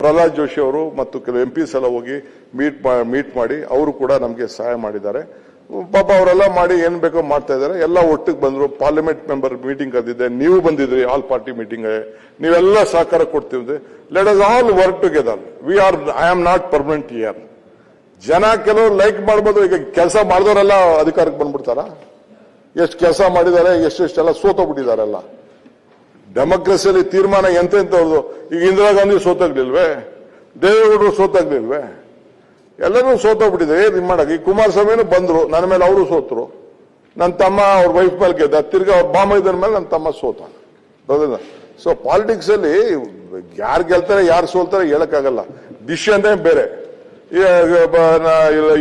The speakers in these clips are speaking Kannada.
ಪ್ರಹ್ಲಾದ್ ಜೋಶಿ ಅವರು ಮತ್ತು ಕೆಲವು MPs ಎಲ್ಲ ಹೋಗಿ ಮೀಟ್ ಮಾಡಿ ಅವರು ಕೂಡ ನಮಗೆ ಸಹಾಯ ಮಾಡಿದ್ದಾರೆ. ಪಾಪ ಅವರೆಲ್ಲ ಮಾಡಿ ಏನ್ ಬೇಕೋ ಮಾಡ್ತಾ ಇದ್ದಾರೆ. ಎಲ್ಲ ಒಟ್ಟಿಗೆ ಬಂದ್ರು. ಪಾರ್ಲಿಮೆಂಟ್ ಮೆಂಬರ್ ಮೀಟಿಂಗ್ ಕರೆದಿದ್ದೆ, ನೀವು ಬಂದಿದ್ರಿ ಆಲ್ ಪಾರ್ಟಿ ಮೀಟಿಂಗ್, ನೀವೆಲ್ಲ ಸಹಕಾರ ಕೊಡ್ತೀವಿ. Let us all work together. I am not permanent here. ಜನ ಕೆಲವರು ಲೈಕ್ ಮಾಡ್ಬೋದು. ಈಗ ಕೆಲಸ ಮಾಡಿದವರೆಲ್ಲ ಅಧಿಕಾರಕ್ಕೆ ಬಂದ್ಬಿಡ್ತಾರ? ಎಷ್ಟು ಕೆಲಸ ಮಾಡಿದ್ದಾರೆ, ಎಷ್ಟೆಲ್ಲ ಸೋತೋಗ್ಬಿಟ್ಟಿದಾರೆಲ್ಲ. ಡೆಮೋಕ್ರಸಿಯಲ್ಲಿ ತೀರ್ಮಾನ ಎಂತೆಂಥವ್ರದ್ದು. ಈಗ ಇಂದಿರಾ ಗಾಂಧಿ ಸೋತಾಗ್ಲಿಲ್ವೇ? ದೇವೇಗೌಡರು ಸೋತಾಗ್ಲಿಲ್ವೇ? ಎಲ್ಲರೂ ಸೋತೋಗ್ಬಿಟ್ಟಿದೆ. ಏನ್ ಮಾಡಕ್? ಈ ಕುಮಾರಸ್ವಾಮಿನೂ ಬಂದ್ರು, ನನ್ನ ಮೇಲೆ ಅವರು ಸೋತರು. ನನ್ನ ತಮ್ಮ ಅವ್ರ ವೈಫ್ ಮೇಲೆ ಗೆದ್ದ, ತಿರ್ಗಿ ಅವ್ರ ಬಾಮೈದನ ಮೇಲೆ ನನ್ನ ತಮ್ಮ ಸೋತ. ಸೊ ಪಾಲಿಟಿಕ್ಸ್ ಅಲ್ಲಿ ಯಾರು ಗೆಲ್ತಾರೆ ಯಾರು ಸೋಲ್ತಾರೆ ಹೇಳಕ್ಕಾಗಲ್ಲ. ಡಿಸಿಷನ್ ಬೇರೆ.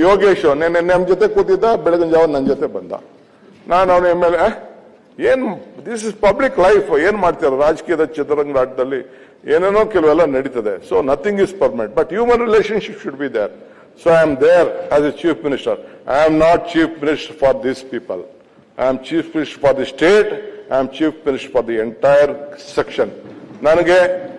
ಯೋಗೇಶ್ ನಮ್ಮ ಜೊತೆ ಕೂತಿದ್ದ, ಬೆಳಗಿನ ಜಾವ ನನ್ನ ಜೊತೆ ಬಂದ. ನಾನು ಅವನ ಮೇಲೆ ಏನ್ ದಿಸ್ ಇಸ್ ಪಬ್ಲಿಕ್ ಲೈಫ್. ಏನ್ ಮಾಡ್ತಾರೆ ರಾಜಕೀಯದ ಚದುರಂಗಾಟದಲ್ಲಿ ಏನೇನೋ ಕೆಲವೆಲ್ಲ ನಡೀತದೆ. So nothing is permanent, but human relationship should be there. So I am there as a chief minister. I am not chief minister for these people. I am chief minister for the state. I am chief minister for the entire section.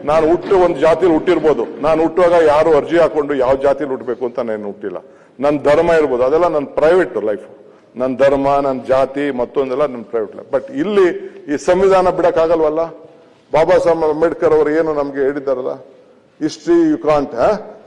ನಾನು ಒಂದು ಜಾತಿಲಿ ಹುಟ್ಟಿರ್ಬೋದು. ನಾನು ಹುಟ್ಟುವಾಗ ಯಾರು ಅರ್ಜಿ ಹಾಕೊಂಡು ಯಾವ ಜಾತಿಲಿ ಹುಟ್ಟಬೇಕು ಅಂತ ನಾನು ಹುಟ್ಟಿಲ್ಲ. ನನ್ನ ಧರ್ಮ ಇರ್ಬೋದು, ಅದೆಲ್ಲ ನನ್ನ ಪ್ರೈವೇಟ್ ಲೈಫ್. ನನ್ನ ಧರ್ಮ, ನನ್ನ ಜಾತಿ, ಮತ್ತೊಂದೆಲ್ಲ ನನ್ನ ಪ್ರೈವೇಟ್ ಲೈಫ್. ಬಟ್ ಇಲ್ಲಿ ಈ ಸಂವಿಧಾನ ಬಿಡಕ್ಕಾಗಲ್ವಲ್ಲ. ಬಾಬಾ ಸಾಹೇಬ್ ಅಂಬೇಡ್ಕರ್ ಅವರು ಏನು ನಮ್ಗೆ ಹೇಳಿದಾರಲ್ಲ, ಹಿಸ್ಟ್ರಿ ಯು ಕಾಂಟ್,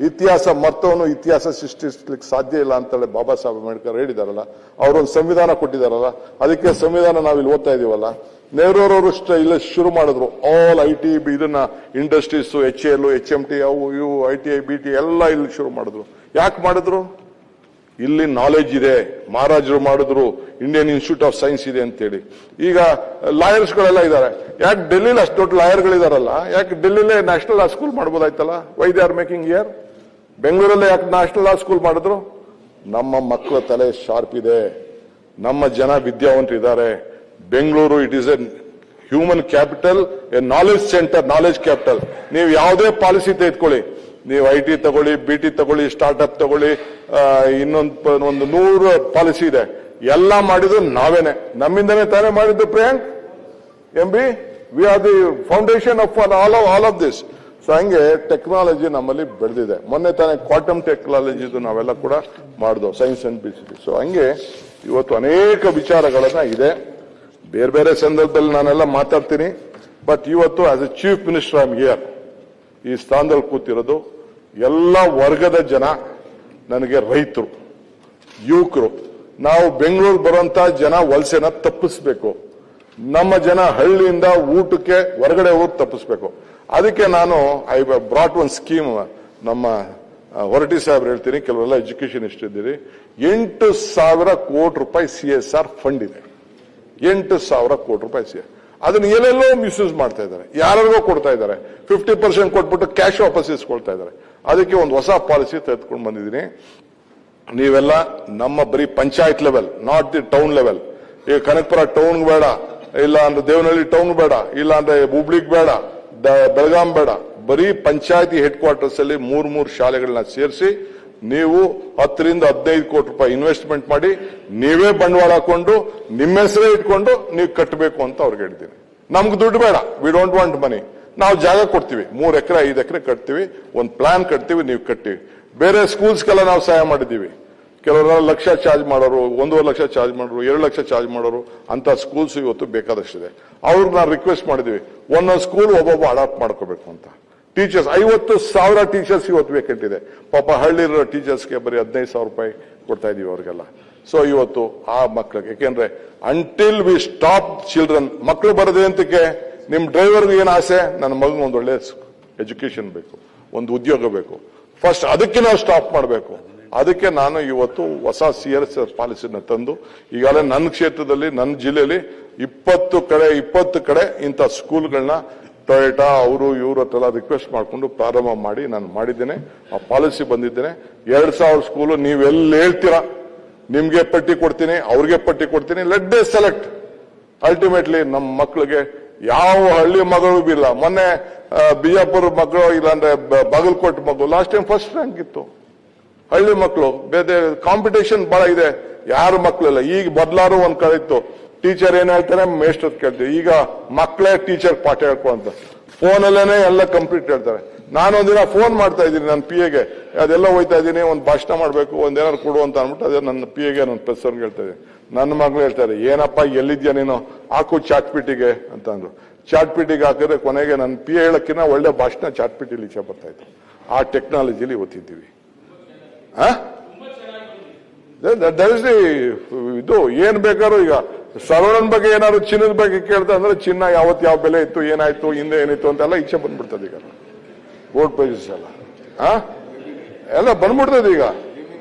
ಇತಿಹಾಸ ಮರ್ತವನು ಇತಿಹಾಸ ಸೃಷ್ಟಿಸ್ಲಿಕ್ಕೆ ಸಾಧ್ಯ ಇಲ್ಲ ಅಂತೇಳಿ ಬಾಬಾ ಸಾಹೇಬ್ ಅಂಬೇಡ್ಕರ್ ಹೇಳಿದಾರಲ್ಲ. ಅವರೊಂದು ಸಂವಿಧಾನ ಕೊಟ್ಟಿದಾರಲ್ಲ, ಅದಕ್ಕೆ ಸಂವಿಧಾನ ನಾವಿಲ್ಲಿ ಓದ್ತಾ ಇದೀವಲ್ಲ. ನೆಹರೂರವರು ಇಲ್ಲ ಶುರು ಮಾಡಿದ್ರು ಆಲ್ IT ಇದನ್ನ ಇಂಡಸ್ಟ್ರೀಸ್, HAL, HMT, ಅವು ಇವು ITI BT ಎಲ್ಲ ಇಲ್ಲಿ ಶುರು ಮಾಡಿದ್ರು. ಯಾಕೆ ಮಾಡಿದ್ರು? ಇಲ್ಲಿ ನಾಲೆಜ್ ಇದೆ. ಮಹಾರಾಜರು ಮಾಡಿದ್ರು, ಇಂಡಿಯನ್ ಇನ್ಸ್ಟಿಟ್ಯೂಟ್ ಆಫ್ ಸೈನ್ಸ್ ಇದೆ ಅಂತೇಳಿ. ಈಗ ಲಾಯರ್ಸ್ ಗಳೆಲ್ಲ ಇದ್ದಾರೆ. ಯಾಕೆ ಡೆಲ್ಲಿಲಿ ಅಷ್ಟು ದೊಡ್ಡ ಲಾಯರ್ಗಳಿದಾರಲ್ಲ, ಯಾಕೆ ಡೆಲ್ಲಿಲೇ ನ್ಯಾಷನಲ್ ಲಾ ಸ್ಕೂಲ್ ಮಾಡ್ಬೋದಾಯ್ತಲ್ಲ? Why they are making here? ಬೆಂಗಳೂರಲ್ಲೇ ಯಾಕೆ ನ್ಯಾಷನಲ್ ಲಾ ಸ್ಕೂಲ್ ಮಾಡಿದ್ರು? ನಮ್ಮ ಮಕ್ಕಳ ತಲೆ ಶಾರ್ಪ್ ಇದೆ, ನಮ್ಮ ಜನ ವಿದ್ಯಾವಂತರಿದ್ದಾರೆ. Bengaluru it is a human capital, a knowledge center, knowledge capital. ನೀವು ಯಾವುದೇ ಪಾಲಿಸಿ ತೆಗೆದುಕೊಳ್ಳಿ, ನೀವು IT ತಗೊಳ್ಳಿ, BT ತಗೊಳ್ಳಿ, ಸ್ಟಾರ್ಟ್ಅಪ್ ತಗೊಳ್ಳಿ, ಒಂದು 100 ಪಾಲಿಸಿ ಇದೆ. ಎಲ್ಲ ಮಾಡಿದ್ರು ನಾವೇನೆ, ನಮ್ಮಿಂದನೇ ತಾನೇ ಮಾಡಿದ್ದು. Priyank MB, we are the foundation of all of this. So ಹಂಗೆ ಟೆಕ್ನಾಲಜಿ ನಮ್ಮಲ್ಲಿ ಬೆಳೆದಿದೆ. ಮೊನ್ನೆ ತಾನೇ ಕ್ವಾಂಟಮ್ ಟೆಕ್ನಾಲಜಿದು ನಾವೆಲ್ಲ ಕೂಡ ಮಾಡಿದ್ವು, ಸೈನ್ಸ್ ಅಂಡ್ BCD. ಸೊ ಹಂಗೆ ಇವತ್ತು ಅನೇಕ ವಿಚಾರಗಳನ್ನ ಇದೆ. ಬೇರೆ ಬೇರೆ ಸಂದರ್ಭದಲ್ಲಿ ನಾನೆಲ್ಲ ಮಾತಾಡ್ತೀನಿ. ಬಟ್ ಇವತ್ತು as A chief minister I am here. ಈ ಸ್ಥಾನದಲ್ಲಿ ಕೂತಿರೋದು ಎಲ್ಲ ವರ್ಗದ ಜನ, ನನಗೆ ರೈತರು, ಯುವಕರು. ನಾವು ಬೆಂಗಳೂರು ಬರುವಂತ ಜನ ವಲಸೆನ ತಪ್ಪಿಸ್ಬೇಕು. ನಮ್ಮ ಜನ ಹಳ್ಳಿಯಿಂದ ಊಟಕ್ಕೆ ಹೊರಗಡೆ ಹೋಗಿ ತಪ್ಪಿಸ್ಬೇಕು. ಅದಕ್ಕೆ ನಾನು ಐ ಬ್ರಾಟ್ ಒನ್ ಸ್ಕೀಮ್. ನಮ್ಮ ಹೊರಟಿ ಸಾಹೇಬ್ರು ಹೇಳ್ತೀನಿ, ಕೆಲವೆಲ್ಲ ಎಜುಕೇಶನ್ ಇಷ್ಟಿದ್ದೀರಿ. 8,000 ಕೋಟಿ ರೂಪಾಯಿ CSR ಫಂಡ್ ಇದೆ. 8,000 ಕೋಟಿ ರೂಪಾಯಿ CSR. ಅದನ್ನ ಎಲ್ಲೆಲ್ಲೋ ಮಿಸ್ಯೂಸ್ ಮಾಡ್ತಾ ಇದ್ದಾರೆ, ಯಾರಿಗೋ ಕೊಡ್ತಾ ಇದ್ದಾರೆ. 50% ಕೊಟ್ಬಿಟ್ಟು ಕ್ಯಾಶ್ ವಾಪಸ್ ಇಸ್ಕೊಳ್ತಾ ಇದ್ದಾರೆ. ಅದಕ್ಕೆ ಒಂದು ಹೊಸ ಪಾಲಿಸಿ ತೆಗೆದುಕೊಂಡು ಬಂದಿದ್ದೀನಿ. ನೀವೆಲ್ಲ ನಮ್ಮ ಬರೀ panchayat level, not the town level. ಈಗ ಕನಕಪುರ ಟೌನ್ ಬೇಡ, ಇಲ್ಲ ಅಂದ್ರೆ ದೇವನಹಳ್ಳಿ ಟೌನ್ ಬೇಡ, ಇಲ್ಲ ಅಂದ್ರೆ ಹುಬ್ಳಿಗ್ ಬೇಡ, ಬೆಳಗಾಂ ಬೇಡ. ಬರೀ ಪಂಚಾಯತಿ ಹೆಡ್ ಕ್ವಾರ್ಟರ್ಸ್ ಅಲ್ಲಿ 3 ಶಾಲೆಗಳನ್ನ ಸೇರಿಸಿ ನೀವು 10 ರಿಂದ 15 ಕೋಟಿ ರೂಪಾಯಿ ಇನ್ವೆಸ್ಟ್ಮೆಂಟ್ ಮಾಡಿ, ನೀವೇ ಬಂಡವಾಳ ಹಾಕೊಂಡು ನಿಮ್ಮ ಹೆಸರೇ ಇಟ್ಕೊಂಡು ನೀವು ಕಟ್ಟಬೇಕು ಅಂತ ಅವ್ರಿಗೆ ಹೇಳ್ತೀನಿ. ನಮ್ಗೆ ದುಡ್ಡು ಬೇಡ, ವಿ ಡೋಂಟ್ ವಾಂಟ್ ಮನಿ. ನಾವು ಜಾಗ ಕೊಡ್ತೀವಿ, 3 ಎಕರೆ 5 ಎಕರೆ ಕಟ್ತೀವಿ, ಒಂದು ಪ್ಲಾನ್ ಕಟ್ತೀವಿ, ನೀವು ಕಟ್ತೀವಿ. ಬೇರೆ ಸ್ಕೂಲ್ಸ್ಗೆಲ್ಲ ನಾವು ಸಹಾಯ ಮಾಡಿದ್ದೀವಿ. ಕೆಲವರೆಲ್ಲ ಲಕ್ಷ ಚಾರ್ಜ್ ಮಾಡೋರು, 1.5 ಲಕ್ಷ ಚಾರ್ಜ್ ಮಾಡೋರು, 2 ಲಕ್ಷ ಚಾರ್ಜ್ ಮಾಡೋರು ಅಂತ ಸ್ಕೂಲ್ಸ್ ಇವತ್ತು ಬೇಕಾದಷ್ಟಿದೆ. ಅವ್ರಿಗೆ ನಾವು ರಿಕ್ವೆಸ್ಟ್ ಮಾಡಿದೀವಿ, ಒಂದೊಂದು ಸ್ಕೂಲ್ ಒಬ್ಬೊಬ್ಬ ಅಡಾಪ್ಟ್ ಮಾಡ್ಕೋಬೇಕು ಅಂತ. ಟೀಚರ್ಸ್ 50,000 ಟೀಚರ್ಸ್ ಇವತ್ತು ವೇಕೆಂಟ್ ಇದೆ. ಪಾಪ ಹಳ್ಳಿರೋ ಟೀಚರ್ಸ್ಗೆ ಬರೀ 15,000 ರೂಪಾಯಿ ಕೊಡ್ತಾ ಇದೀವಿ ಅವ್ರಿಗೆಲ್ಲ. ಸೊ ಇವತ್ತು ಆ ಮಕ್ಕಳಿಗೆ, ಯಾಕೆಂದ್ರೆ ಅಂಟಿಲ್ ವಿ ಸ್ಟಾಪ್ ಚಿಲ್ಡ್ರನ್, ಮಕ್ಕಳು ಬರದೆ ಅಂತಕ್ಕೆ ನಿಮ್ ಡ್ರೈವರ್ಗೆ ಏನು ಆಸೆ? ನನ್ನ ಮಗನ ಒಂದು ಒಳ್ಳೆ ಎಜುಕೇಶನ್ ಬೇಕು, ಒಂದು ಉದ್ಯೋಗ ಬೇಕು. ಫಸ್ಟ್ ಅದಕ್ಕೆ ನಾವು ಸ್ಟಾಪ್ ಮಾಡಬೇಕು. ಅದಕ್ಕೆ ನಾನು ಇವತ್ತು ಹೊಸ CSR ಪಾಲಿಸಿನ ತಂದು ಈಗಾಗಲೇ ನನ್ನ ಕ್ಷೇತ್ರದಲ್ಲಿ, ನನ್ನ ಜಿಲ್ಲೆಯಲ್ಲಿ 20 ಕಡೆ ಇಂಥ ಸ್ಕೂಲ್ಗಳನ್ನ ಟೊಯೋಟಾ ಅವರು ಇವ್ರ ಹತ್ರ ರಿಕ್ವೆಸ್ಟ್ ಮಾಡಿಕೊಂಡು ಪ್ರಾರಂಭ ಮಾಡಿ ನಾನು ಮಾಡಿದ್ದೇನೆ. ಆ ಪಾಲಿಸಿ ಬಂದಿದ್ದೇನೆ. 2,000 ಸ್ಕೂಲು ನೀವೆಲ್ಲಿ ಹೇಳ್ತೀರಾ, ನಿಮ್ಗೆ ಪಟ್ಟಿ ಕೊಡ್ತೀನಿ, ಅವ್ರಿಗೆ ಪಟ್ಟಿ ಕೊಡ್ತೀನಿ. Let they select. ಅಲ್ಟಿಮೇಟ್ಲಿ ನಮ್ಮ ಮಕ್ಕಳಿಗೆ ಯಾವ ಹಳ್ಳಿ ಮಗಳು ಇಲ್ಲ. ಮೊನ್ನೆ ಬಿಜಾಪುರ ಮಕ್ಕಳು, ಇಲ್ಲಾಂದ್ರೆ ಬಾಗಲಕೋಟೆ ಮಕ್ಕಳು ಲಾಸ್ಟ್ ಟೈಮ್ ಫಸ್ಟ್ ರ್ಯಾಂಕ್ ಇತ್ತು. ಹಳ್ಳಿ ಮಕ್ಕಳು ಬೇರೆ ಕಾಂಪಿಟೇಷನ್ ಬಹಳ ಇದೆ. ಯಾರು ಮಕ್ಕಳಿಲ್ಲ. ಈಗ ಬದಲಾರು ಒಂದ್ ಕಡೆ ಇತ್ತು, ಟೀಚರ್ ಏನ್ ಹೇಳ್ತಾರೆ ಮೇಸ್ಟರ್ ಕೇಳ್ತೀವಿ. ಈಗ ಮಕ್ಕಳೇ ಟೀಚರ್ ಪಾಠ ಹೇಳ್ಕೊಂತ ಫೋನಲ್ಲೇನೆ ಎಲ್ಲ ಕಂಪ್ಲೀಟ್ ಹೇಳ್ತಾರೆ. ನಾನೊಂದಿನ ಫೋನ್ ಮಾಡ್ತಾ ಇದ್ದೀನಿ ನನ್ನ PA ಅದೆಲ್ಲ ಹೋಯ್ತಾ ಇದ್ದೀನಿ, ಒಂದು ಭಾಷಣ ಮಾಡಬೇಕು, ಒಂದೇನಾದ್ರು ಕೊಡು ಅಂತ ಅಂದ್ಬಿಟ್ಟು ಅದೇ ನನ್ನ PA ನನ್ನ ಪ್ರೆಸರ್ಗೆ ಹೇಳ್ತಾ ಇದ್ದೀನಿ. ನನ್ನ ಮಗಳು ಹೇಳ್ತಾರೆ, ಏನಪ್ಪ ಎಲ್ಲಿದ್ಯಾ ನೀನು, ಹಾಕು ಚಾಟ್ಪಿಟಿಗೆ ಅಂತ ಅಂದ್ರು. ಚಾಟ್ಪಿಟಿಗೆ ಹಾಕಿದ್ರೆ ಕೊನೆಗೆ ನನ್ನ PA ಹೇಳಕ್ಕಿನ್ನ ಒಳ್ಳೆ ಭಾಷಣ ಚಾಟ್ಪಿಟಿಲಿ ಈಚೆ ಬರ್ತಾ ಇತ್ತು. ಆ ಟೆಕ್ನಾಲಜಿಲಿ ಓದ್ತಿದ್ದೀವಿ. ಇದು ಏನ್ ಬೇಕಾದ್ರೂ ಈಗ ಸರಳನ್ ಬಗ್ಗೆ ಏನಾದ್ರು ಚಿನ್ನದ ಬಗ್ಗೆ ಕೇಳ್ತಾ ಅಂದ್ರೆ ಚಿನ್ನ ಯಾವತ್ತು ಯಾವ ಬೆಲೆ ಇತ್ತು, ಏನಾಯ್ತು, ಹಿಂದೆ ಏನಿತ್ತು ಅಂತೆಲ್ಲ ಈಚೆ ಬಂದ್ಬಿಡ್ತದೆ. ಈಗ ಬೋರ್ಡ್ ಪ್ರೈಸಸ್ ಎಲ್ಲ ಬಂದ್ಬಿಡ್ತದೆ. ಈಗ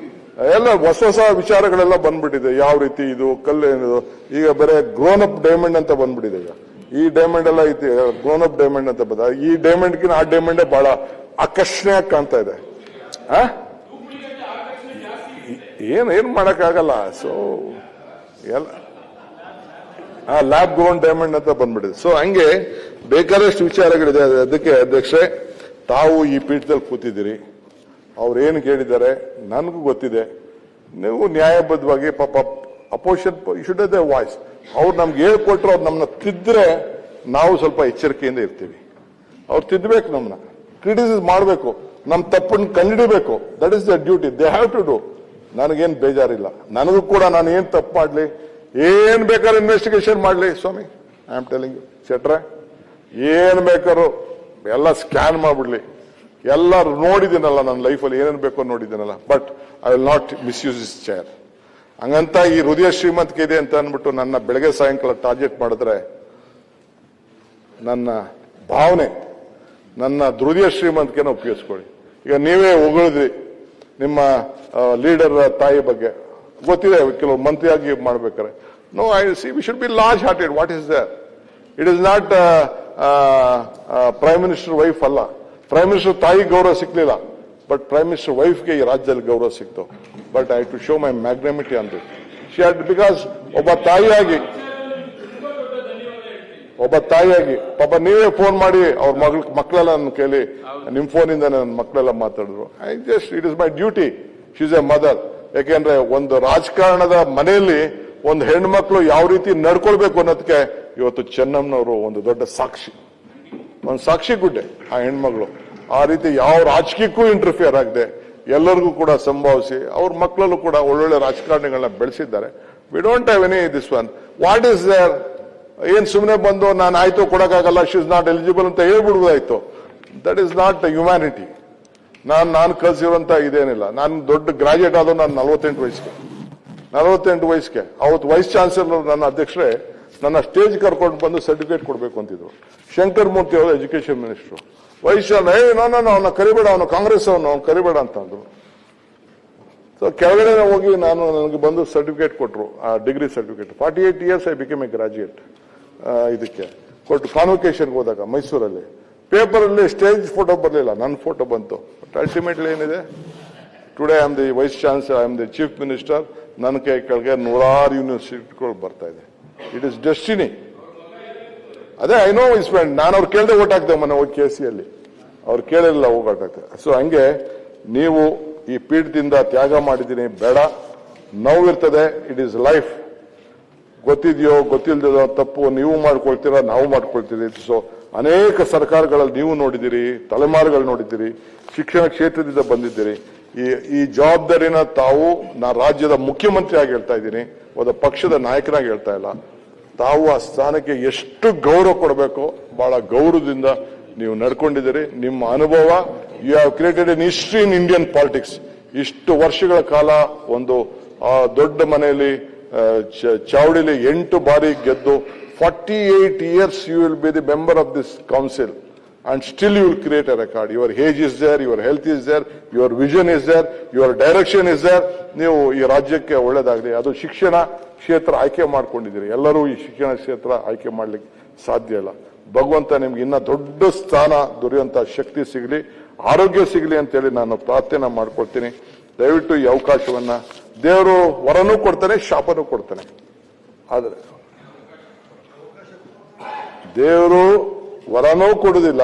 ಎಲ್ಲ ಹೊಸ ಹೊಸ ವಿಚಾರಗಳೆಲ್ಲ ಬಂದ್ಬಿಟ್ಟಿದೆ. ಯಾವ ರೀತಿ ಇದು ಕಲ್ಲೇನಿದು, ಈಗ ಬೇರೆ ಗ್ರೋನ್ ಅಪ್ ಡೈಮಂಡ್ ಅಂತ ಬಂದ್ಬಿಟ್ಟಿದೆ. ಈಗ ಈ ಡೈಮಂಡ್ ಎಲ್ಲ ಐತಿ, ಗ್ರೋನ್ ಅಪ್ ಡೈಮಂಡ್ ಅಂತ ಬಂದ. ಈ ಡೈಮಂಡ್ಗಿನ ಆ ಡೈಮಂಡೇ ಬಹಳ ಆಕರ್ಷಣೀಯ ಕಾಣ್ತಾ ಇದೆ. ಏನ್ ಮಾಡಕ್ಕಾಗಲ್ಲ. ಸೊ ಎಲ್ಲ ಲ್ಯಾಬ್ ಗ್ರೋನ್ ಡೈಮಂಡ್ ಅಂತ ಬಂದ್ಬಿಟ್ಟಿದೆ. ಸೊ ಹಂಗೆ ಬೇಕಾದಷ್ಟು ವಿಚಾರಗಳಿದೆ. ಅದಕ್ಕೆ ಅಧ್ಯಕ್ಷೆ, ತಾವು ಈ ಪೀಠದಲ್ಲಿ ಕೂತಿದ್ದೀರಿ, ಅವ್ರೇನು ಕೇಳಿದ್ದಾರೆ ನನಗೂ ಗೊತ್ತಿದೆ. ನೀವು ನ್ಯಾಯಬದ್ಧವಾಗಿ ಪಾಪ ಅಪೋಸಿಷನ್ ಶುಡ್ ದ ವಾಯ್ಸ್. ಅವ್ರು ನಮ್ಗೆ ಹೇಳ್ಕೊಟ್ರು, ಅವ್ರು ನಮ್ಮನ್ನ ತಿದ್ದರೆ ನಾವು ಸ್ವಲ್ಪ ಎಚ್ಚರಿಕೆಯಿಂದ ಇರ್ತೀವಿ. ಅವ್ರು ತಿದ್ದಬೇಕು, ನಮ್ಮನ್ನ ಕ್ರಿಟಿಸೈಸ್ ಮಾಡಬೇಕು, ನಮ್ಮ ತಪ್ಪನ್ನು ಕಂಡುಹಿಡಬೇಕು. That is the duty they have to do. ನನಗೇನು ಬೇಜಾರಿಲ್ಲ. ನನಗೂ ಕೂಡ ನಾನು ಏನ್ ತಪ್ಪು ಮಾಡ್ಲಿ, ಏನ್ ಬೇಕಾದ್ರೂ ಇನ್ವೆಸ್ಟಿಗೇಷನ್ ಮಾಡ್ಲಿ ಸ್ವಾಮಿ, ಐ ಆಮ್ ಟೆಲಿಂಗ್ ಯು ಶೆಟ್ರೆ, ಏನ್ ಬೇಕಾದ್ರು ಎಲ್ಲ ಸ್ಕ್ಯಾನ್ ಮಾಡ್ಬಿಡ್ಲಿ. ಎಲ್ಲ ನೋಡಿದ್ದೀನಲ್ಲ ನನ್ನ ಲೈಫಲ್ಲಿ, ಏನೇನು ಬೇಕೋ ನೋಡಿದ್ದೀನಲ್ಲ. But I will not misuse this chair. ಹಂಗಂತ ಈ ಹೃದಯ ಶ್ರೀಮಂತಿಕೆ ಇದೆ ಅಂತ ಅಂದ್ಬಿಟ್ಟು ನನ್ನ ಬೆಳಗ್ಗೆ ಸಾಯಂಕಾಲ ಟಾರ್ಗೆಟ್ ಮಾಡಿದ್ರೆ ನನ್ನ ಭಾವನೆ, ನನ್ನ ಹೃದಯ ಶ್ರೀಮಂತಿಕೆನ ಉಪಯೋಗಿಸ್ಕೊಳ್ಳಿ. ಈಗ ನೀವೇ ಹೊಗಳಿದ್ರಿ ನಿಮ್ಮ ಲೀಡರ್ ತಾಯಿ ಬಗ್ಗೆ. ಗೊತ್ತಿದೆ ಕೆಲವು ಮಂತ್ರಿಯಾಗಿ ಮಾಡ್ಬೇಕಾರೆ. No, I see we should be large hearted. What is there? It is not prime minister wife ಅಲ್ಲ. ಪ್ರೈಮ್ ಮಿನಿಸ್ಟರ್ ತಾಯಿ ಗೌರವ ಸಿಕ್ಲಿಲ್ಲ, ಬಟ್ ಪ್ರೈಮ್ ಮಿನಿಸ್ಟರ್ ವೈಫ್ಗೆ ಈ ರಾಜ್ಯದಲ್ಲಿ ಗೌರವ ಸಿಕ್ತು. But I to show my magnanimity ಅಂತ ಶಿ ಹ್ಯಾಡ್, ಬಿಕಾಸ್ ಒಬ್ಬ ತಾಯಿಯಾಗಿ ಪಾಪ ನೀವೇ ಫೋನ್ ಮಾಡಿ ಅವ್ರ ಮಕ್ಕಳೆಲ್ಲ ನನ್ನ ಕೇಳಿ, ನಿಮ್ ಫೋನಿಂದ ನನ್ನ ಮಕ್ಕಳೆಲ್ಲ ಮಾತಾಡಿದ್ರು. I just, it is my duty. She is A mother. ಯಾಕೆಂದ್ರೆ ಒಂದು ರಾಜಕಾರಣದ ಮನೆಯಲ್ಲಿ ಒಂದು ಹೆಣ್ಮಕ್ಳು ಯಾವ ರೀತಿ ನಡ್ಕೊಳ್ಬೇಕು ಅನ್ನೋದಕ್ಕೆ ಇವತ್ತು ಚೆನ್ನಮ್ಮನವರು ಒಂದು ದೊಡ್ಡ ಸಾಕ್ಷಿ, ಒಂದು ಸಾಕ್ಷಿ ಗುಡ್ಡೆ. ಆ ಹೆಣ್ಮಗಳು ಆ ರೀತಿ ಯಾವ ರಾಜಕೀಯಕ್ಕೂ ಇಂಟರ್ಫಿಯರ್ ಆಗದೆ ಎಲ್ಲರಿಗೂ ಕೂಡ ಸಂಭಾವಿಸಿ ಅವ್ರ ಮಕ್ಕಳಲ್ಲೂ ಕೂಡ ಒಳ್ಳೊಳ್ಳೆ ರಾಜಕಾರಣಿಗಳನ್ನ ಬೆಳೆಸಿದ್ದಾರೆ. We don't have any this one. What is there? ಏನ್ ಸುಮ್ಮನೆ ಬಂದು ನಾನು ಆಯ್ತು ಕೊಡಕ್ಕಾಗಲ್ಲ, ಶಿ ಇಸ್ ನಾಟ್ ಎಲಿಜಿಬಲ್ ಅಂತ ಹೇಳ್ಬಿಡುವುದಾಯ್ತು. That is not humanity. ನಾನು ಕಲ್ಸಿರುವಂತ ಇದೇನಿಲ್ಲ. ನಾನು ದೊಡ್ಡ ಗ್ರಾಜುಯೇಟ್ ಆದವು ನಾನು 48 ವಯಸ್ಸಿಗೆ. ಅವತ್ತು ವೈಸ್ ಚಾನ್ಸಲರ್ ನನ್ನ ಅಧ್ಯಕ್ಷರೇ ನನ್ನ ಸ್ಟೇಜ್ ಕರ್ಕೊಂಡು ಬಂದು ಸರ್ಟಿಫಿಕೇಟ್ ಕೊಡ್ಬೇಕು ಅಂತಿದ್ರು. ಶಂಕರ್ ಮೂರ್ತಿ ಅವರು ಎಜುಕೇಶನ್ ಮಿನಿಸ್ಟರ್. ವೈಸ್ ಚಾನ್ಸಲರ್ ನಾನು ಅವನ ಕರಿಬೇಡ, ಅವನು ಕಾಂಗ್ರೆಸ್ ಅವನು ಕರಿಬೇಡ ಅಂತ ಅಂದ್ರು. ಸೊ ಕೆಳಗಡೆ ಹೋಗಿ ನನಗೆ ಬಂದು ಸರ್ಟಿಫಿಕೇಟ್ ಕೊಟ್ಟರು, ಆ degree certificate. 48 years I become A graduate. ಇದಕ್ಕೆ ಕೊಟ್ಟು ಕಾನ್ವೊಕೇಶನ್ಗೆ ಹೋದಾಗ ಮೈಸೂರಲ್ಲಿ ಪೇಪರ್ ಅಲ್ಲಿ ಸ್ಟೇಜ್ ಫೋಟೋ ಬರಲಿಲ್ಲ, ನನ್ನ ಫೋಟೋ ಬಂತು. ಬಟ್ ಅಲ್ಟಿಮೇಟ್ಲಿ ಏನಿದೆ, today I am the vice chancellor, I am the chief minister. ನನ್ನ ಕೈ ಕೆಳಗೆ 100 ಯೂನಿವರ್ಸಿಟಿಗಳು ಬರ್ತಾ ಇದೆ. It is destiny. ಅದೇ ಐ ನೋ ಇಸ್ ಫ್ರೆಂಡ್. ನಾನು ಅವ್ರು ಕೇಳದೆ ಓಟ್ ಹಾಕ್ತೇವೆ ಮೊನ್ನೆ ಹೋಗಿ KC ಅವ್ರು ಕೇಳಿಲ್ಲ ಹೋಗಿ ಓಟ್ ಹಾಕ್ತೇವೆ. ಸೊ ಹಂಗೆ ನೀವು ಈ ಪೀಠದಿಂದ ತ್ಯಾಗ ಮಾಡಿದ್ದೀನಿ, ಬೇಡ, ನೋವಿರ್ತದೆ. It is life. ಗೊತ್ತಿದೆಯೋ ಗೊತ್ತಿಲ್ಲದೋ ತಪ್ಪು ನೀವು ಮಾಡ್ಕೊಳ್ತೀರಾ, ನಾವು ಮಾಡ್ಕೊಳ್ತೀರಿ. ಸೊ ಅನೇಕ ಸರ್ಕಾರಗಳಲ್ಲಿ ನೀವು ನೋಡಿದಿರಿ, ತಲೆಮಾರುಗಳು ನೋಡಿದ್ದೀರಿ, ಶಿಕ್ಷಣ ಕ್ಷೇತ್ರದಿಂದ ಬಂದಿದ್ದೀರಿ. ಈ ಜವಾಬ್ದಾರಿನ ತಾವು, ನಾ ರಾಜ್ಯದ ಮುಖ್ಯಮಂತ್ರಿ ಆಗಿ ಹೇಳ್ತಾ ಇದ್ದೀನಿ, ಒಂದು ಪಕ್ಷದ ನಾಯಕನಾಗಿ ಹೇಳ್ತಾ ಇಲ್ಲ. ತಾವು ಆ ಸ್ಥಾನಕ್ಕೆ ಎಷ್ಟು ಗೌರವ ಕೊಡಬೇಕು, ಬಹಳ ಗೌರವದಿಂದ ನೀವು ನಡ್ಕೊಂಡಿದ್ದೀರಿ. ನಿಮ್ಮ ಅನುಭವ, you have created an history in Indian politics. ಇಷ್ಟು ವರ್ಷಗಳ ಕಾಲ ಒಂದು ದೊಡ್ಡ ಮನೆಯಲ್ಲಿ ಚಾವಡಿಲಿ 8 ಬಾರಿ ಗೆದ್ದು 48 years you will be the member of this council and still you will create a record. Your age is there, your health is there, your vision is there, your direction is there. ನೀವು ಈ ರಾಜ್ಯಕ್ಕೆ ಒಳ್ಳೇದಾಗಲಿ. ಅದು ಶಿಕ್ಷಣ ಕ್ಷೇತ್ರ ಆಯ್ಕೆ ಮಾಡ್ಕೊಂಡಿದ್ದೀರಿ. ಎಲ್ಲರೂ ಈ ಶಿಕ್ಷಣ ಕ್ಷೇತ್ರ ಆಯ್ಕೆ ಮಾಡ್ಲಿಕ್ಕೆ ಸಾಧ್ಯ ಇಲ್ಲ. ಭಗವಂತ ನಿಮ್ಗೆ ಇನ್ನ ದೊಡ್ಡ ಸ್ಥಾನ ದೊರೆಯುವಂತ ಶಕ್ತಿ ಸಿಗಲಿ, ಆರೋಗ್ಯ ಸಿಗಲಿ ಅಂತೇಳಿ ನಾನು ಪ್ರಾರ್ಥನೆ ಮಾಡ್ಕೊಳ್ತೀನಿ. ದಯವಿಟ್ಟು ಈ ಅವಕಾಶವನ್ನ, ದೇವರು ವರನೂ ಕೊಡ್ತಾನೆ, ಶಾಪನೂ ಕೊಡ್ತಾನೆ. ಆದ್ರೆ ದೇವರು ವರನೂ ಕೊಡುದಿಲ್ಲ,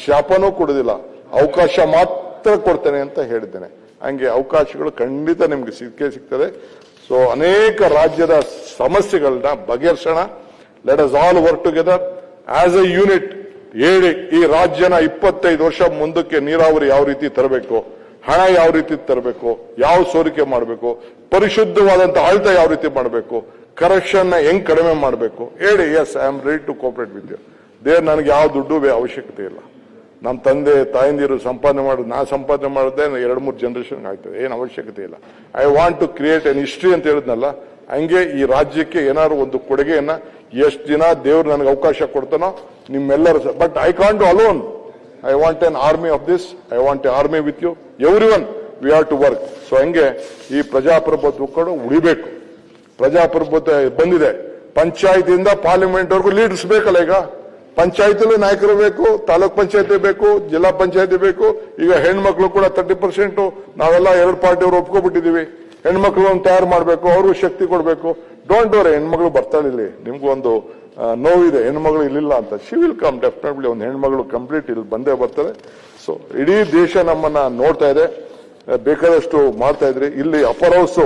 ಶಾಪನೂ ಕೊಡುದಿಲ್ಲ, ಅವಕಾಶ ಮಾತ್ರ ಕೊಡ್ತಾನೆ ಅಂತ ಹೇಳಿದ್ದೇನೆ. ಹಂಗೆ ಅವಕಾಶಗಳು ಖಂಡಿತ ನಿಮ್ಗೆ ಸಿಗ್ತದೆ. ಸೊ ಅನೇಕ ರಾಜ್ಯದ ಸಮಸ್ಯೆಗಳನ್ನ ಬಗೆಹರಿಸೋಣ. Let us all work together as a unit. ಹೇಳಿ ಈ ರಾಜ್ಯನ 25 ವರ್ಷ ಮುಂದಕ್ಕೆ ನೀರಾವರಿ ಯಾವ ರೀತಿ ತರಬೇಕು, ಹಣ ಯಾವ ರೀತಿ ತರಬೇಕು, ಯಾವ ಸೋರಿಕೆ ಮಾಡಬೇಕು, ಪರಿಶುದ್ಧವಾದಂತ ಆಡಳಿತ ಯಾವ ರೀತಿ ಮಾಡಬೇಕು, ಕರಪ್ಷನ್ ಹೆಂಗ್ ಕಡಿಮೆ ಮಾಡಬೇಕು ಹೇಳಿ. Yes, I am ready to cooperate with you. ನನಗೆ ಯಾವ ದುಡ್ಡು ಅವಶ್ಯಕತೆ ಇಲ್ಲ. ನಮ್ಮ ತಂದೆ ತಾಯಂದಿರು ಸಂಪಾದನೆ ಮಾಡೋದು, ನಾ ಸಂಪಾದನೆ ಮಾಡೋದೇ 2-3 ಜನರೇಷನ್ ಆಗ್ತದೆ, ಏನು ಅವಶ್ಯಕತೆ ಇಲ್ಲ. I want to create an history ಅಂತ ಹೇಳಿದ್ನಲ್ಲ, ಹಂಗೆ ಈ ರಾಜ್ಯಕ್ಕೆ ಏನಾದ್ರು ಒಂದು ಕೊಡುಗೆಯನ್ನ ಎಷ್ಟು ದಿನ ದೇವ್ರು ನನಗೆ ಅವಕಾಶ ಕೊಡ್ತಾನೋ ನಿಮ್ಮೆಲ್ಲರೂ. But I can't do alone. I want an army of this. I want a army with you. Everyone we have to work. So ಹಂಗೆ ಈ ಪ್ರಜಾಪ್ರಭುತ್ವ ಕೂಡ ಉಳಿಬೇಕು. ಪ್ರಜಾಪ್ರಭುತ್ವ ಬಂದಿದೆ, ಪಂಚಾಯತಿಯಿಂದ ಪಾರ್ಲಿಮೆಂಟ್ ವರೆಗೂ ಲೀಡರ್ಸ್ ಬೇಕಲ್ಲ. ಈಗ ಪಂಚಾಯತಿಲೂ ನಾಯಕರು ಬೇಕು, ತಾಲೂಕ್ ಪಂಚಾಯತಿ ಬೇಕು, ಜಿಲ್ಲಾ ಪಂಚಾಯತಿ ಬೇಕು. ಈಗ ಹೆಣ್ಮಕ್ಳು ಕೂಡ 30% ನಾವೆಲ್ಲ 2 ಪಾರ್ಟಿಯವರು ಒಪ್ಕೊಬಿಟ್ಟಿದೀವಿ. ಹೆಣ್ಮಕ್ಳನ್ನು ತಯಾರು ಮಾಡಬೇಕು, ಅವ್ರಿಗೂ ಶಕ್ತಿ ಕೊಡಬೇಕು. ಡೋಂಟ್ ವರಿ, ಹೆಣ್ಮಗಳು ಬರ್ತಾಳೆ. ಇಲ್ಲಿ ನಿಮ್ಗೂ ಒಂದು ನೋವಿದೆ, ಹೆಣ್ಮಗಳು ಇಲ್ಲಿಲ್ಲ ಅಂತ. She will come definitely. ಒಂದು ಹೆಣ್ಮಗಳು ಕಂಪ್ಲೀಟ್ ಇಲ್ಲಿ ಬಂದೇ ಬರ್ತಾರೆ. ಸೊ ಇಡೀ ದೇಶ ನಮ್ಮನ್ನ ನೋಡ್ತಾ ಇದೆ, ಬೇಕಾದಷ್ಟು ಮಾಡ್ತಾ ಇದ್ರಿ. ಇಲ್ಲಿ upper house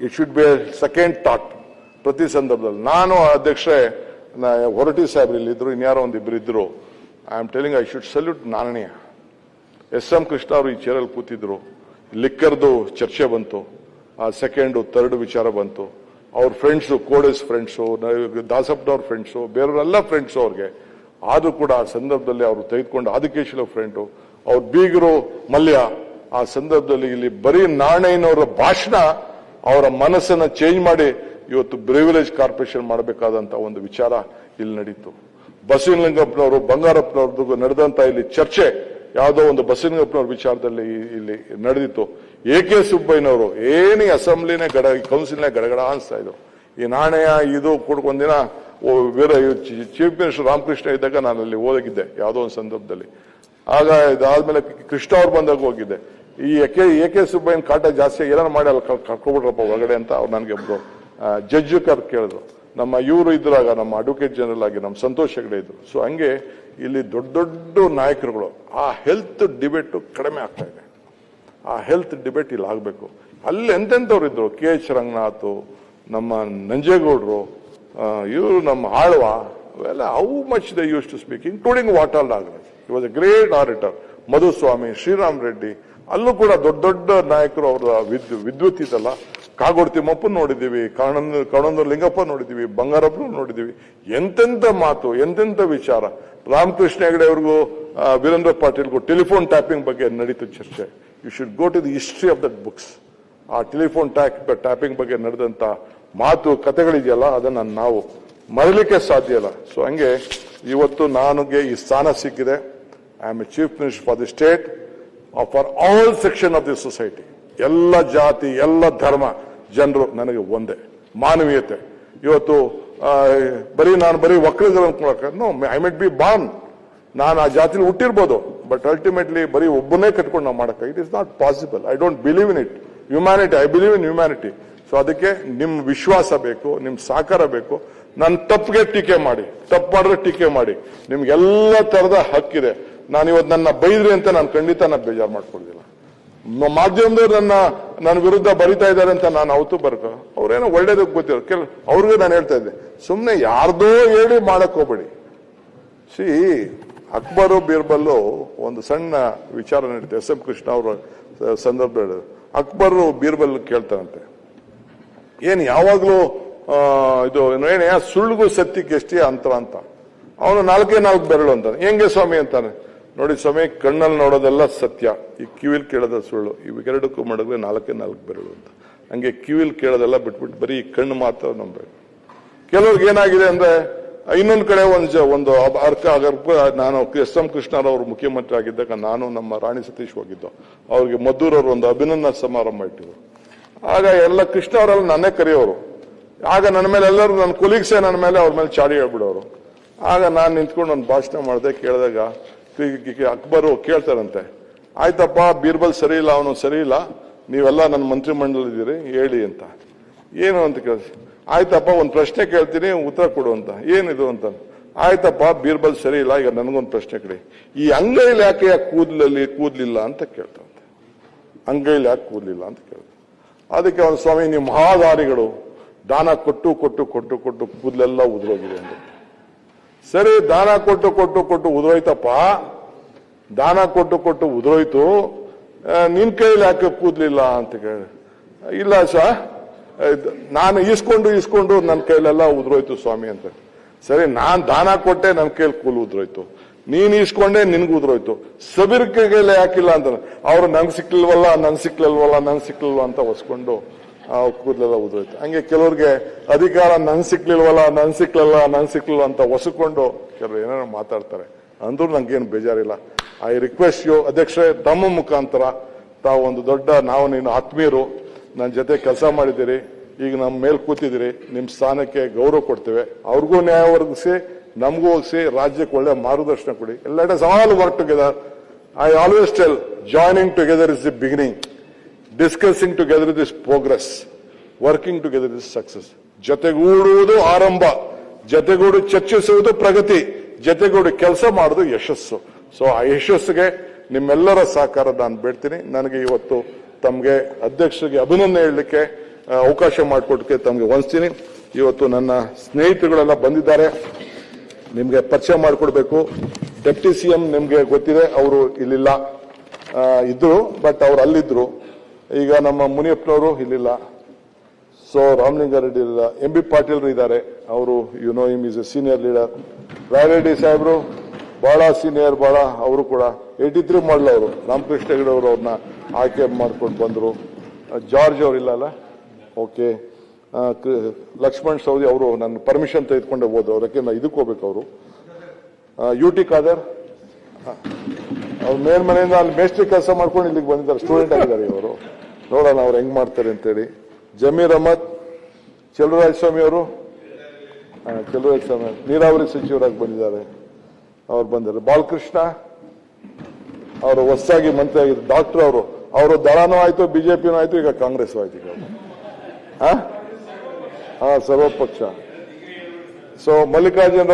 it should be second thought ಪ್ರತಿ ಸಂದರ್ಭದಲ್ಲಿ. ನಾನು ಅಧ್ಯಕ್ಷರೇ, ಹೊರಟಿ ಸಾಹೇಬ್ರು ಇಲ್ಲಿದ್ರು, ಇನ್ಯಾರೋ ಒಂದಿಬ್ರು ಇದ್ರು. I am telling I should salute Narayana. S M. Krishna ಅವರು ಈ ಚೇರಲ್ಲಿ ಕೂತಿದ್ರು. ಲಿಕ್ಕರ್ದು ಚರ್ಚೆ ಬಂತು, ಸೆಕೆಂಡ್ ಥರ್ಡ್ ವಿಚಾರ ಬಂತು. ಅವ್ರ ಫ್ರೆಂಡ್ಸು, ಕೋಡೆಸ್ ಫ್ರೆಂಡ್ಸು, ದಾಸಪ್ಪನವ್ರ ಫ್ರೆಂಡ್ಸು, ಬೇರೆಯವರೆಲ್ಲ ಫ್ರೆಂಡ್ಸು ಅವ್ರಿಗೆ. ಆದ್ರೂ ಕೂಡ ಆ ಸಂದರ್ಭದಲ್ಲಿ ಅವರು ತೆಗೆದುಕೊಂಡು ಆದಿಕೇಶವ ಫ್ರೆಂಡು, ಅವ್ರ ಬೀಗರು ಮಲ್ಯ. ಆ ಸಂದರ್ಭದಲ್ಲಿ ಇಲ್ಲಿ ಬರೀ ನಾರಾಯಣನವರ ಭಾಷಣ ಅವರ ಮನಸ್ಸನ್ನ ಚೇಂಜ್ ಮಾಡಿ ಇವತ್ತು ಬ್ರಿವಿಲೇಜ್ ಕಾರ್ಪೊರೇಷನ್ ಮಾಡಬೇಕಾದಂತ ಒಂದು ವಿಚಾರ ಇಲ್ಲಿ ನಡೀತು. ಬಸವಲಿಂಗಪ್ಪನವರು, ಬಂಗಾರಪ್ಪನವ್ರದ್ದು ನಡೆದಂತ ಇಲ್ಲಿ ಚರ್ಚೆ ಯಾವುದೋ ಒಂದು ಬಸವಲಿಂಗಪ್ಪನವ್ರ ವಿಚಾರದಲ್ಲಿ ಇಲ್ಲಿ ನಡೆದಿತ್ತು. ಎ.ಕೆ. ಸುಬ್ಬಯ್ಯನವರು ಏನಿ ಅಸೆಂಬ್ಲಿನೇ ಕೌನ್ಸಿಲ್ನೇ ಗಡಗಡ ಅನಿಸ್ತಾ ಇದ್ರು. ಈ ನಾಣಯ ಇದು ಒಂದಿನ ಬೇರೆ ಚೀಫ್ ಮಿನಿಸ್ಟರ್ ರಾಮಕೃಷ್ಣ ಇದ್ದಾಗ ನಾನು ಅಲ್ಲಿ ಹೋಗಿದ್ದೆ ಯಾವುದೋ ಒಂದು ಸಂದರ್ಭದಲ್ಲಿ. ಆಗ ಇದಾದ್ಮೇಲೆ ಕೃಷ್ಣ ಅವ್ರು ಬಂದಾಗ ಹೋಗಿದ್ದೆ. ಈ ಎ.ಕೆ. ಸುಬ್ಬಯ್ಯನ ಕಾಟ ಜಾಸ್ತಿ, ಏನಾರು ಮಾಡಿ ಅಲ್ಲಿ ಕರ್ಕೊಬಿಟ್ರಪ್ಪ ಹೊರಗಡೆ ಅಂತ ಅವ್ರು ನನಗೆ ಒಬ್ರು ಜಡ್ಜ್ ಕೇಳಿದ್ರು. ನಮ್ಮ ಇವರು ಇದ್ರಾಗ, ನಮ್ಮ ಅಡ್ವೊಕೇಟ್ ಜನರಲ್ ಆಗಿ ನಮ್ಮ ಸಂತೋಷ್ ಹೆಗಡೆ ಇದ್ರು. ಸೊ ಹಂಗೆ ಇಲ್ಲಿ ದೊಡ್ಡ ದೊಡ್ಡ ನಾಯಕರುಗಳು, ಆ ಹೆಲ್ತ್ ಡಿಬೇಟ್ ಕಡಿಮೆ ಆಗ್ತಾ ಇದೆ. ಆ ಹೆಲ್ತ್ ಡಿಬೇಟ್ ಇಲ್ಲಿ ಆಗಬೇಕು. ಅಲ್ಲಿ ಎಂತೆಂಥವ್ರು ಇದ್ರು, ಕೆ.ಎಚ್. ರಂಗನಾಥ್, ನಮ್ಮ ನಂಜೇಗೌಡರು, ಇವರು ನಮ್ಮ ಆಳ್ವ, ಅವೆಲ್ಲ how much they use to speak, including Vatal Nagaraj. He was a great orator. Madhuswamy, Sriram Reddy, ಅಲ್ಲೂ ಕೂಡ ದೊಡ್ಡ ದೊಡ್ಡ ನಾಯಕರು. ಅವರ ವಿದ್ಯುತ್ ಇದಲ್ಲ. ಕಾಗೋಡು ತಿಮ್ಮಪ್ಪನ ನೋಡಿದೀವಿ, ಕಣಂದೂರು ಲಿಂಗಪ್ಪ ನೋಡಿದೀವಿ, ಬಂಗಾರಪ್ಪನ ನೋಡಿದೀವಿ. ಎಂತೆಂಥ ಮಾತು, ಎಂತೆಂಥ ವಿಚಾರ. ರಾಮಕೃಷ್ಣ ಹೆಗಡೆ ಅವ್ರಿಗೂ ವೀರೇಂದ್ರ ಪಾಟೀಲ್ಗೂ ಟೆಲಿಫೋನ್ ಟ್ಯಾಪಿಂಗ್ ಬಗ್ಗೆ ನಡೀತು ಚರ್ಚೆ. You should go to the history of that books. ಆ ಟೆಲಿಫೋನ್ ಟ್ಯಾಪಿಂಗ್ ಬಗ್ಗೆ ನಡೆದಂತ ಮಾತು ಕಥೆಗಳಿದೆಯಲ್ಲ, ಅದನ್ನ ನಾವು ಮರಲಿಕ್ಕೆ ಸಾಧ್ಯ ಇಲ್ಲ. ಸೊ ಹಂಗೆ ಇವತ್ತು ನನಗೆ ಈ ಸ್ಥಾನ ಸಿಕ್ಕಿದೆ. I am A chief minister for the state for all section of the society. ಎಲ್ಲ ಜಾತಿ, ಎಲ್ಲ ಧರ್ಮ ಜನರು ನನಗೆ ಒಂದೇ. ಮಾನವೀಯತೆ. ಇವತ್ತು ನಾನು ಬರೀ ಒಕ್ಕಲಿಗರು ಅನ್ಕೊಳಕ, no, I might be born, ನಾನು ಆ ಜಾತಿಲಿ ಹುಟ್ಟಿರ್ಬೋದು, ಬಟ್ ಅಲ್ಟಿಮೇಟ್ಲಿ ಬರೀ ಒಬ್ಬನೇ ಕಟ್ಕೊಂಡು ನಾವು ಮಾಡಕ, it is not possible. I don't believe in it. Humanity, I believe in humanity. So ಅದಕ್ಕೆ ನಿಮ್ ವಿಶ್ವಾಸ ಬೇಕು, ನಿಮ್ ಸಹಕಾರ ಬೇಕು. ನನ್ನ ತಪ್ಪಿಗೆ ಟೀಕೆ ಮಾಡಿ, ತಪ್ಪು ಮಾಡಿದ್ರೆ ಟೀಕೆ ಮಾಡಿ, ನಿಮ್ಗೆಲ್ಲ ತರದ ಹಕ್ಕಿದೆ. ನಾನು ಇವತ್ತು ನನ್ನ ಬೈದ್ರಿ ಅಂತ ನಾನು ಖಂಡಿತ ಬೇಜಾರು ಮಾಡ್ಕೊಳ್ದಿಲ್ಲ. ಮಾಧ್ಯಮದವ್ರು ನನ್ನ ವಿರುದ್ಧ ಬರಿತಾ ಇದ್ದಾರೆ ಅಂತ ನಾನು ಅವತ್ತು ಬರ್ಕ, ಅವ್ರೇನೋ ಒಳ್ಳೇದಕ್ಕೆ ಗೊತ್ತಿರೋ ಅವ್ರಿಗೆ ನಾನು ಹೇಳ್ತಾ ಇದ್ದೆ, ಸುಮ್ಮನೆ ಯಾರ್ದೋ ಹೇಳಿ ಮಾಡಕ್ ಹೋಗ್ಬೇಡಿ. ಸಿ, ಅಕ್ಬರು ಬೀರ್ಬಲ್ಲು ಒಂದು ಸಣ್ಣ ವಿಚಾರ ನಡೀತೆ. ಎಸ್.ಎಂ. ಕೃಷ್ಣ ಅವರ ಸಂದರ್ಭ ಅಕ್ಬರು ಬೀರ್ಬಲ್ ಕೇಳ್ತಾರಂತೆ, ಏನ್ ಯಾವಾಗ್ಲೂ ಇದು ಏನೇ ಸುಳ್ಳಿಗೂ ಸತ್ಯಕ್ಕೆ ಎಷ್ಟೇ ಅಂತರ ಅಂತ. ಅವನು 4 ಬೆರಳು ಅಂತಾನೆ. ಹೆಂಗೆ ಸ್ವಾಮಿ ಅಂತಾನೆ. ನೋಡಿ ಸ್ವಾಮಿ, ಕಣ್ಣಲ್ಲಿ ನೋಡೋದೆಲ್ಲ ಸತ್ಯ, ಈ ಕಿವಿಲ್ ಕೇಳೋದ ಸುಳ್ಳು. ಇವೆರಡಕ್ಕೂ ಮಾಡಿದ್ರೆ 4 ಬೆರಳು ಅಂತ. ಹಂಗೆ ಕಿವಿಲ್ ಕೇಳೋದೆಲ್ಲ ಬಿಟ್ಬಿಟ್ಟು ಬರೀ ಕಣ್ಣು ಮಾತ್ರ ನಂಬಬೇಕು. ಕೆಲವ್ರಿಗೆ ಏನಾಗಿದೆ ಅಂದ್ರೆ, ಇನ್ನೊಂದು ಕಡೆ ಒಂದು ನಾನು ಎಸ್.ಎಂ. ಕೃಷ್ಣರವರು ಮುಖ್ಯಮಂತ್ರಿ ಆಗಿದ್ದಾಗ ನಾನು ನಮ್ಮ ರಾಣಿ ಸತೀಶ್ ಹೋಗಿದ್ದು. ಅವ್ರಿಗೆ ಮದ್ದೂರವರು ಒಂದು ಅಭಿನಂದನಾ ಸಮಾರಂಭ ಇಟ್ಟಿದ್ರು. ಆಗ ಎಲ್ಲ ಕೃಷ್ಣ ಅವರೆಲ್ಲ ನನ್ನೇ ಕರೆಯೋರು. ಆಗ ನನ್ನ ಮೇಲೆ ಎಲ್ಲರೂ ನನ್ನ ಕೊಲೀಗ್ಸೇ ನನ್ನ ಮೇಲೆ ಅವ್ರ ಮೇಲೆ ಚಾಡಿ ಹೇಳ್ಬಿಡೋರು. ಆಗ ನಾನು ನಿಂತ್ಕೊಂಡು ಒಂದು ಭಾಷಣ ಮಾಡಿದೆ. ಕೇಳಿದಾಗ ಅಕ್ಬರು ಕೇಳ್ತಾರಂತೆ, ಆಯ್ತಪ್ಪ ಬೀರ್ಬಲ್ ಸರಿ ಇಲ್ಲ, ಅವನು ಸರಿ ಇಲ್ಲ, ನೀವೆಲ್ಲ ನನ್ನ ಮಂತ್ರಿ ಮಂಡಲ ಇದ್ದೀರಿ, ಹೇಳಿ ಅಂತ. ಏನು ಅಂತ ಕೇಳಿ, ಆಯ್ತಪ್ಪ ಒಂದು ಪ್ರಶ್ನೆ ಕೇಳ್ತೀನಿ, ಉತ್ತರ ಕೊಡು ಅಂತ. ಏನಿದು ಅಂತ. ಆಯ್ತಪ್ಪ ಬೀರ್ಬಲ್ ಸರಿ ಇಲ್ಲ, ಈಗ ನನಗೊಂದು ಪ್ರಶ್ನೆ ಕೊಡಿ, ಈ ಅಂಗೈಲಿ ಯಾಕೆ ಕೂದ್ಲಿಲ್ಲ ಅಂತ ಕೇಳ್ತಂತೆ. ಅಂಗೈಲಿ ಯಾಕೆ ಕೂದ್ಲಿಲ್ಲ ಅಂತ ಕೇಳ್ತಾರೆ. ಅದಕ್ಕೆ ಅವನು, ಸ್ವಾಮಿ ನೀವು ಮಹಾದಾರಿಗಳು, ದಾನ ಕೊಟ್ಟು ಕೊಟ್ಟು ಕೊಟ್ಟು ಕೊಟ್ಟು ಕೂದಲೆಲ್ಲ ಉದುರೋಗಿದೆ ಅಂತ. ಸರಿ, ದಾನ ಕೊಟ್ಟು ಕೊಟ್ಟು ಕೊಟ್ಟು ಉದುರೋಯ್ತಪ್ಪ, ದಾನ ಕೊಟ್ಟು ಕೊಟ್ಟು ಉದುರೋಯ್ತು, ನಿನ್ ಕೈಲಿ ಯಾಕೆ ಕೂದ್ಲಿಲ್ಲ ಅಂತ ಕೇಳಿ. ಇಲ್ಲ ಸರ್, ನಾನು ಇಸ್ಕೊಂಡು ನನ್ನ ಕೈಲೆಲ್ಲ ಉದುರೋಯ್ತು ಸ್ವಾಮಿ ಅಂತ. ಸರಿ, ನಾನ್ ದಾನ ಕೊಟ್ಟೆ, ನನ್ನ ಕೈಲಿ ಕೂಲ್ ಉದುರೋಯ್ತು, ನೀನ್ ಇಸ್ಕೊಂಡೆ ನಿನ್ಗೂ ಉದುರೋಯ್ತು, ಸಬೀರ್ ಕೈಗೆಲ್ಲ ಯಾಕಿಲ್ಲ ಅಂತ. ಅವ್ರು ನಂಗೆ ಸಿಕ್ಲಿಲ್ವಲ್ಲ ಅಂತ ಹೊಸ್ಕೊಂಡು ಕೂದಲೆಲ್ಲ ಉದುರೋಯ್ತು. ಹಂಗೆ ಕೆಲವ್ರಿಗೆ ಅಧಿಕಾರ ನನ್ ಸಿಕ್ಲಿಲ್ವಲ್ಲ ಅಂತ ಹೊಸ್ಕೊಂಡು ಕೆಲವರು ಏನೇನೋ ಮಾತಾಡ್ತಾರೆ. ಅಂದ್ರೂ ನಂಗೇನು ಬೇಜಾರಿಲ್ಲ. ಐ ರಿಕ್ವೆಸ್ಟ್ ಯು ಅಧ್ಯಕ್ಷರೇ, ತಮ್ಮ ಮುಖಾಂತರ ತಾವು ಒಂದು ದೊಡ್ಡ, ನಾವು ನೀನು ಆತ್ಮೀಯರು, ನನ್ನ ಜೊತೆ ಕೆಲಸ ಮಾಡಿದ್ದೀರಿ, ಈಗ ನಮ್ಮ ಮೇಲೆ ಕೂತಿದ್ದೀರಿ, ನಿಮ್ಮ ಸ್ಥಾನಕ್ಕೆ ಗೌರವ ಕೊಡ್ತೇವೆ. ಅವ್ರಿಗೂ ನ್ಯಾಯ ಒದಗಿಸಿ, ನಮಗೂ ಒದಗಿಸಿ, ರಾಜ್ಯಕ್ಕೆ ಒಳ್ಳೆ ಮಾರ್ಗದರ್ಶನ ಕೊಡಿ. Let us all work together. I always tell, joining together is the beginning, discussing together is progress, working together is success. ಜೊತೆಗೂಡುವುದು ಆರಂಭ, ಜೊತೆಗೂಡು ಚರ್ಚಿಸುವುದು ಪ್ರಗತಿ, ಜೊತೆಗೂಡಿ ಕೆಲಸ ಮಾಡುವುದು ಯಶಸ್ಸು. ಸೊ ಆ ಯಶಸ್ಸಿಗೆ ನಿಮ್ಮೆಲ್ಲರ ಸಹಕಾರ ನಾನು ಬೇಡ್ತೀನಿ. ನನಗೆ ಇವತ್ತು ತಮಗೆ ಅಧ್ಯಕ್ಷರಿಗೆ ಅಭಿನಂದನೆ ಹೇಳಲಿಕ್ಕೆ ಅವಕಾಶ ಮಾಡಿಕೊಟ್ಟಕ್ಕೆ ತಮಗೆ ವಂದಿಸ್ತೀನಿ. ಇವತ್ತು ನನ್ನ ಸ್ನೇಹಿತರುಗಳೆಲ್ಲ ಬಂದಿದ್ದಾರೆ, ನಿಮ್ಗೆ ಪರಿಚಯ ಮಾಡಿಕೊಡ್ಬೇಕು. ಡೆಪ್ಟಿ ಸಿಎಂ ನಿಮ್ಗೆ ಗೊತ್ತಿದೆ, ಅವರು ಇಲ್ಲಿಲ್ಲ, ಇದ್ರು, ಬಟ್ ಅವ್ರು ಅಲ್ಲಿದ್ರು. ಈಗ ನಮ್ಮ ಮುನಿಯಪ್ಪನವರು ಇಲ್ಲಿಲ್ಲ, ಸೊ ರಾಮಲಿಂಗಾರೆಡ್ಡಿ ಇಲ್ಲ, ಎಂ ಬಿ ಪಾಟೀಲ್ ಇದ್ದಾರೆ, ಅವರು you know him is a senior leader. Rayareddy ಸಾಹೇಬ್ರು ಬಹಳ ಸೀನಿಯರ್, ಬಹಳ ಅವರು ಕೂಡ 83 ಮಾಡಲ್ ಅವರು, ರಾಮಕೃಷ್ಣ ಹೆಗಡೆ ಅವರು ಅವ್ರನ್ನ ಆಯ್ಕೆ ಮಾಡ್ಕೊಂಡು ಬಂದರು. ಜಾರ್ಜ್ ಅವರಿಲ್ಲ ಅಲ್ಲ, ಓಕೆ. ಲಕ್ಷ್ಮಣ್ ಸವದಿ ಅವರು ನನ್ನ ಪರ್ಮಿಷನ್ ತೆಗೆದುಕೊಂಡೆ ಹೋದ್ರು, ಅದಕ್ಕೆ ನಾ ಇದಕ್ಕೆ ಹೋಗ್ಬೇಕು. ಅವರು UT ಖಾದರ್ ಅವ್ರ ಮೇಲ್ಮನೆಯಿಂದ ಅಲ್ಲಿ ಮೇಸ್ಟ್ರಿ ಕೆಲಸ ಮಾಡ್ಕೊಂಡು ಇಲ್ಲಿಗೆ ಬಂದಿದ್ದಾರೆ, ಸ್ಟೂಡೆಂಟ್ ಆಗಿದ್ದಾರೆ ಇವರು. ನೋಡೋಣ ಅವ್ರು ಹೆಂಗ್ ಮಾಡ್ತಾರೆ ಅಂತೇಳಿ. ಜಮೀರ್ ಅಹಮದ್, ಚಲುವರಾಜ ಸ್ವಾಮಿ ಅವರು, ಚಲುವರಾಜ ಸ್ವಾಮಿ ನೀರಾವರಿ ಸಚಿವರಾಗಿ ಬಂದಿದ್ದಾರೆ, ಅವ್ರು ಬಂದಿದ್ದಾರೆ. ಬಾಲಕೃಷ್ಣ ಅವರು ಹೊಸದಾಗಿ ಮಂತ್ರಿ ಆಗಿದ್ರು, ಡಾಕ್ಟರ್ ಅವರು ದಳನೂ ಆಯ್ತು, ಬಿಜೆಪಿನೂ ಆಯ್ತು, ಈಗ ಕಾಂಗ್ರೆಸ್ ಆಯ್ತು. ಈಗ ಸರ್ವಪಕ್ಷ. ಸೊ ಮಲ್ಲಿಕಾರ್ಜುನ್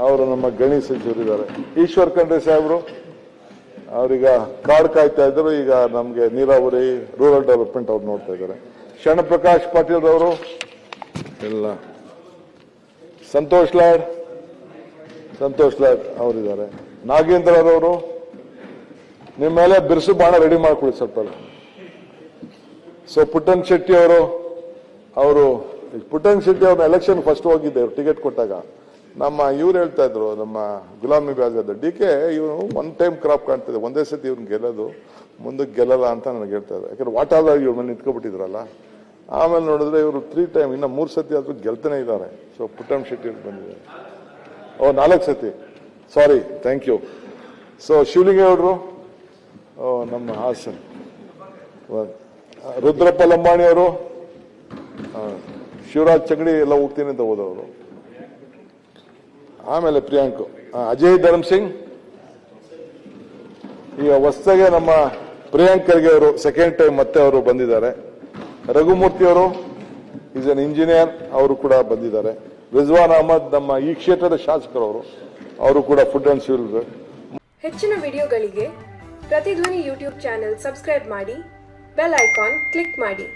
ಅವರು ನಮ್ಮ ಗಣಿ ಸಚಿವರಿದ್ದಾರೆ. ಈಶ್ವರ್ ಖಂಡ್ರೆ ಸಾಹೇಬರು ಅವ್ರೀಗ ಕಾರ್ಡ್ ಕಾಯ್ತಾ ಇದ್ರು, ಈಗ ನಮ್ಗೆ ನೀರಾವರಿ ರೂರಲ್ ಡೆವಲಪ್ಮೆಂಟ್ ಅವ್ರು ನೋಡ್ತಾ ಇದ್ದಾರೆ. ಶರಣಪ್ರಕಾಶ್ ಪಾಟೀಲ್ ಅವರು ಇಲ್ಲ. ಸಂತೋಷ್ ಲಾಡ್ ಅವರಿದ್ದಾರೆ. ನಾಗೇಂದ್ರ ಅವರು ನಿಮ್ಮ ಮೇಲೆ ಬಿರುಸು ಬಾಣ ರೆಡಿ ಮಾಡ್ಕೊಳ್ಳಿ ಸ್ವಲ್ಪ. ಸೊ ಪುಟ್ಟನ್ ಶೆಟ್ಟಿ ಅವರು ಪುಟ್ಟನ್ ಶೆಟ್ಟಿ ಅವ್ರನ್ನ ಎಲೆಕ್ಷನ್ ಫಸ್ಟ್ ಹೋಗಿದ್ದೆ, ಟಿಕೆಟ್ ಕೊಟ್ಟಾಗ ನಮ್ಮ ಇವ್ರು ಹೇಳ್ತಾ ಇದ್ರು, ನಮ್ಮ ಗುಲಾಮ್ ನಬಿ ಆಜಾದ್, DK ಇವನು ಒನ್ ಟೈಮ್ ಕ್ರಾಪ್ ಕಾಣ್ತಿದೆ, ಒಂದೇ ಸತಿ ಇವ್ನು ಗೆಲ್ಲೋದು, ಮುಂದಕ್ಕೆ ಗೆಲ್ಲಲ್ಲ ಅಂತ ನನಗೆ ಹೇಳ್ತಾ ಇದ್ರು. ಯಾಕಂದ್ರೆ ವಾಟಾದ ಇವ್ರ ಮೇಲೆ ನಿಂತ್ಕೊಬಿಟ್ಟಿದ್ರಲ್ಲ. ಆಮೇಲೆ ನೋಡಿದ್ರೆ ಇವರು 3 ಟೈಮ್, ಇನ್ನು 3 ಸತಿ ಆದ್ರೂ ಗೆಲ್ತಾನೆ ಇದ್ದಾರೆ. ಸೊ ಪುಟ್ಟನ್ ಶೆಟ್ಟಿ ಬಂದಿದ್ದಾರೆ. 4 ಸತಿ, ಸಾರಿ, ಥ್ಯಾಂಕ್ ಯು. ಸೊ ಶಿವಲಿಂಗೇಗೌಡರು ನಮ್ಮ ಹಾಸನ್, ರುದ್ರಪ್ಪ ಲಂಬಾಣಿ ಅವರು, ಶಿವರಾಜ್ ಚಗಡಿ ಎಲ್ಲ ಹೋಗ್ತೀನಿ ಅಂತ ಹೋದವರು. ಆಮೇಲೆ ಪ್ರಿಯಾಂಕ್, ಅಜಯ್ ಧರ್ಮ್ ಸಿಂಗ್, ಈಗ ಹೊಸದಾಗೆ ನಮ್ಮ ಪ್ರಿಯಾಂಕ್ ಖರ್ಗೆ ಅವರು ಸೆಕೆಂಡ್ ಟೈಮ್ ಮತ್ತೆ ಅವರು ಬಂದಿದ್ದಾರೆ. ರಘುಮೂರ್ತಿ ಅವರು ಈಸ್ ಅನ್ ಇಂಜಿನಿಯರ್, ಅವರು ಕೂಡ ಬಂದಿದ್ದಾರೆ. ರಿಜ್ವಾನ್ ಅಹಮದ್ ನಮ್ಮ ಈ ಕ್ಷೇತ್ರದ ಶಾಸಕರು, ಅವರು ಕೂಡ ಫುಡ್ ಅಂಡ್ ಸಿವಿಲ್. ಹೆಚ್ಚಿನ ವಿಡಿಯೋಗಳಿಗೆ ಪ್ರತಿಧ್ವನಿ ಯೂಟ್ಯೂಬ್ ಚಾನೆಲ್ ಸಬ್ಸ್ಕ್ರೈಬ್ ಮಾಡಿ, ಬೆಲ್ ಐಕಾನ್ ಕ್ಲಿಕ್ ಮಾಡಿ.